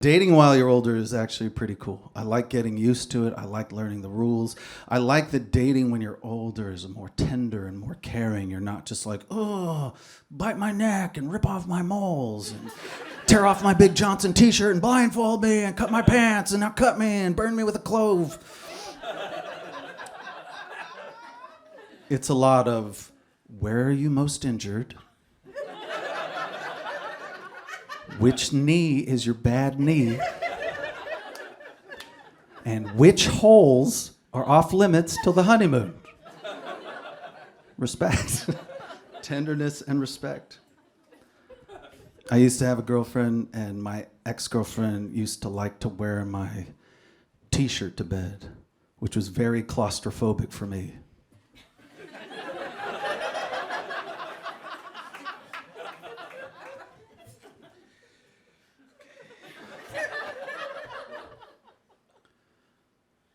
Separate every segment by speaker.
Speaker 1: Dating while you're older is actually pretty cool. I like getting used to it. I like learning the rules. I like that dating when you're older is more tender and more caring. You're not just like, oh, bite my neck and rip off my moles and tear off my Big Johnson t-shirt and blindfold me and cut my pants and now cut me and burn me with a clove. It's a lot of, where are you most injured? Which knee is your bad knee? And which holes are off limits till the honeymoon? Respect. Tenderness and respect. I used to have a girlfriend, and my ex-girlfriend used to like to wear my t-shirt to bed, which was very claustrophobic for me.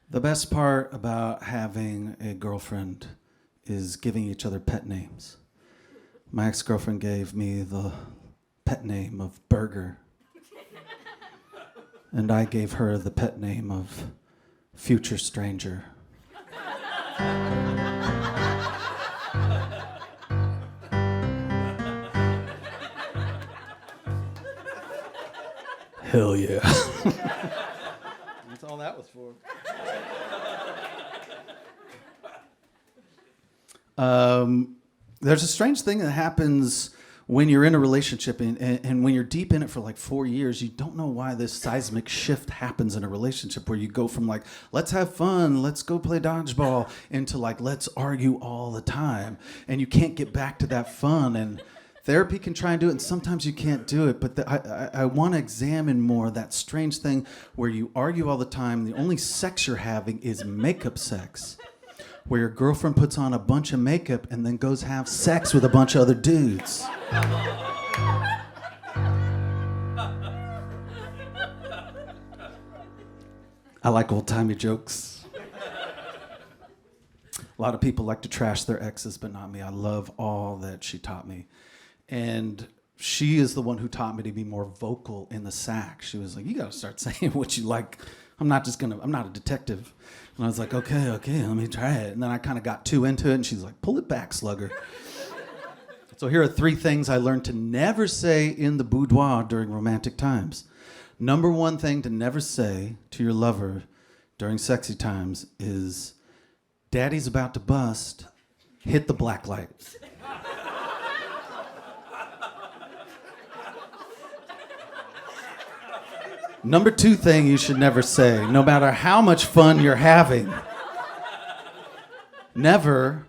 Speaker 1: The best part about having a girlfriend is giving each other pet names. My ex-girlfriend gave me the pet name of Burger, and I gave her the pet name of Future Stranger. Hell yeah. That's all that was for. There's a strange thing that happens when you're in a relationship and when you're deep in it for like 4 years. You don't know why this seismic shift happens in a relationship where you go from like, let's have fun, let's go play dodgeball, into like, let's argue all the time. And you can't get back to that fun. And therapy can try and do it, and sometimes you can't do it. But I want to examine more that strange thing where you argue all the time. The only sex you're having is makeup sex, where your girlfriend puts on a bunch of makeup and then goes have sex with a bunch of other dudes. I like old-timey jokes. A lot of people like to trash their exes, but not me. I love all that she taught me. And she is the one who taught me to be more vocal in the sack. She was like, you gotta start saying what you like. I'm not a detective. And I was like, okay, let me try it. And then I kind of got too into it, and she's like, pull it back, slugger. So here are 3 things I learned to never say in the boudoir during romantic times. Number 1 thing to never say to your lover during sexy times is, Daddy's about to bust, hit the black light. Number 2 thing you should never say, no matter how much fun you're having, never,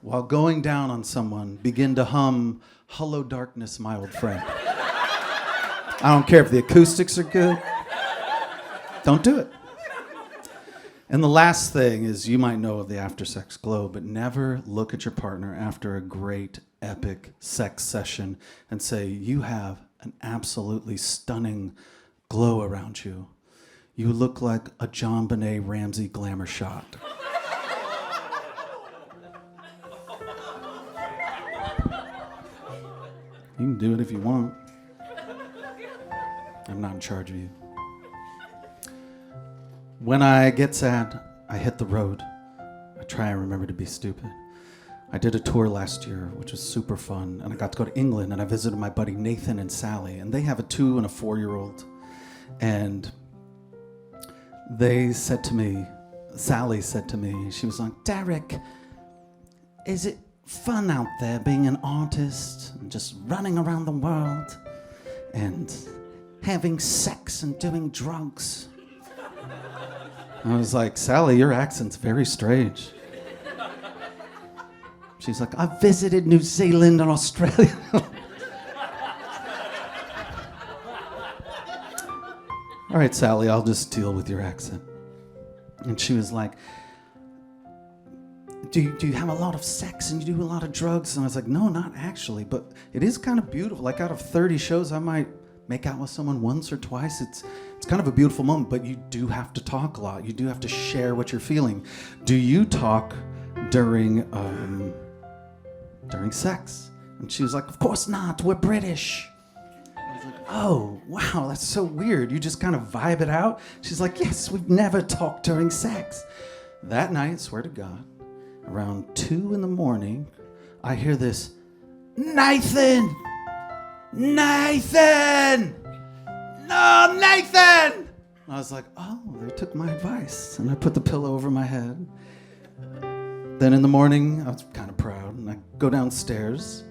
Speaker 1: while going down on someone, begin to hum Hello Darkness, My Old Friend. I don't care if the acoustics are good. Don't do it. And the last thing is, you might know of the after sex glow, but never look at your partner after a great, epic sex session and say, you have an absolutely stunning glow around you. You look like a John Benet Ramsey glamour shot. You can do it if you want. I'm not in charge of you. When I get sad, I hit the road. I try and remember to be stupid. I did a tour last year, which was super fun, and I got to go to England, and I visited my buddy Nathan and Sally, and they have a 2- and 4-year-old. And they said to me, Sally said to me, she was like, Derrick, is it fun out there being an artist and just running around the world and having sex and doing drugs? I was like, Sally, your accent's very strange. She's like, I visited New Zealand and Australia. All right, Sally, I'll just deal with your accent. And she was like, do you have a lot of sex and you do a lot of drugs? And I was like, no, not actually, but it is kind of beautiful. Like, out of 30 shows, I might make out with someone once or twice. It's kind of a beautiful moment, but you do have to talk a lot. You do have to share what you're feeling. Do you talk during sex? And she was like, of course not, we're British. I was like, oh, wow, that's so weird. You just kind of vibe it out? She's like, yes, we've never talked during sex. That night, swear to God, around 2 a.m, I hear this, Nathan! Nathan! No, Nathan! I was like, oh, they took my advice. And I put the pillow over my head. Then in the morning, I was kind of proud, and I go downstairs,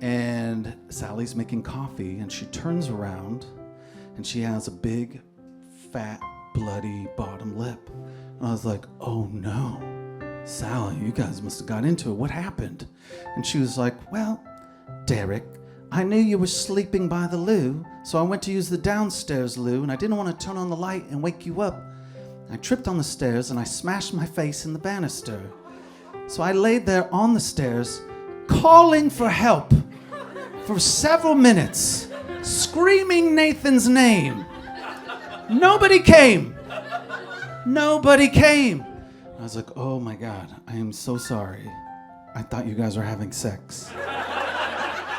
Speaker 1: and Sally's making coffee, and she turns around, and she has a big, fat, bloody bottom lip. And I was like, oh no, Sally, you guys must have got into it. What happened? And she was like, well, Derrick, I knew you were sleeping by the loo, so I went to use the downstairs loo, and I didn't want to turn on the light and wake you up. I tripped on the stairs, and I smashed my face in the banister. So I laid there on the stairs, calling for help for several minutes, screaming Nathan's name. Nobody came. Nobody came. I was like, oh my God, I am so sorry. I thought you guys were having sex.